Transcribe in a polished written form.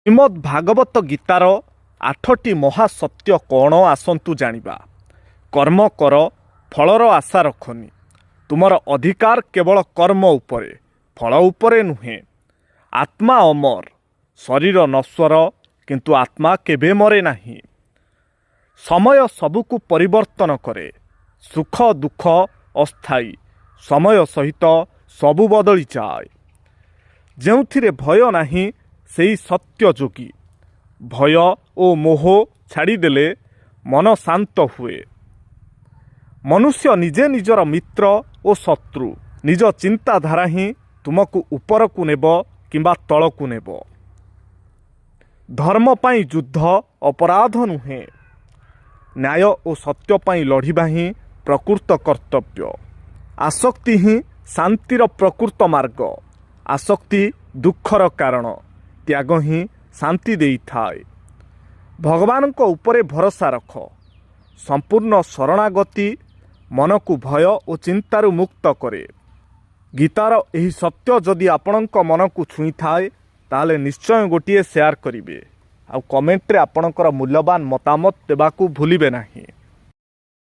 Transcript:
ଶ୍ରୀମଦ୍ ଭାଗବତ ଗୀତାର 8ଟି ମହାସତ୍ୟ କ'ଣ ଆସନ୍ତୁ ଜାଣିବା। କର୍ମ କର, ଫଳର ଆଶା ରଖନି। ତୁମର ଅଧିକାର କେବଳ କର୍ମ ଉପରେ, ଫଳ ଉପରେ ନୁହେଁ। ଆତ୍ମା ଅମର, ଶରୀର ନଶ୍ୱର, କିନ୍ତୁ ଆତ୍ମା କେବେ ମରେ ନାହିଁ। ସମୟ ସବୁକୁ ପରିବର୍ତ୍ତନ କରେ। ସୁଖ ଦୁଃଖ ଅସ୍ଥାୟୀ, ସମୟ ସହିତ ସବୁ ବଦଳିଯାଏ। ଯେଉଁଥିରେ ଭୟ ନାହିଁ ସେହି ସତ୍ୟ ଯୋଗୀ। ଭୟ ଓ ମୋହ ଛାଡ଼ିଦେଲେ ମନ ଶାନ୍ତ ହୁଏ। ମନୁଷ୍ୟ ନିଜେ ନିଜର ମିତ୍ର ଓ ଶତ୍ରୁ। ନିଜ ଚିନ୍ତାଧାରା ହିଁ ତୁମକୁ ଉପରକୁ ନେବ କିମ୍ବା ତଳକୁ ନେବ। ଧର୍ମ ପାଇଁ ଯୁଦ୍ଧ ଅପରାଧ ନୁହେଁ। ନ୍ୟାୟ ଓ ସତ୍ୟ ପାଇଁ ଲଢ଼ିବା ହିଁ ପ୍ରକୃତ କର୍ତ୍ତବ୍ୟ। ଆସକ୍ତି ହିଁ ଶାନ୍ତିର ପ୍ରକୃତ ମାର୍ଗ। ଆସକ୍ତି ଦୁଃଖର କାରଣ। ତ୍ୟାଗ ହିଁ ଶାନ୍ତି ଦେଇଥାଏ। ଭଗବାନଙ୍କ ଉପରେ ଭରସା ରଖ। ସମ୍ପୂର୍ଣ୍ଣ ଶରଣାଗତି ମନକୁ ଭୟ ଓ ଚିନ୍ତାରୁ ମୁକ୍ତ କରେ। ଗୀତାର ଏହି ସତ୍ୟ ଯଦି ଆପଣଙ୍କ ମନକୁ ଛୁଇଁଥାଏ ତାହେଲେ ନିଶ୍ଚୟ ଗୋଟିଏ ସେୟାର କରିବେ ଆଉ କମେଣ୍ଟରେ ଆପଣଙ୍କର ମୂଲ୍ୟବାନ ମତାମତ ଦେବାକୁ ଭୁଲିବେ ନାହିଁ।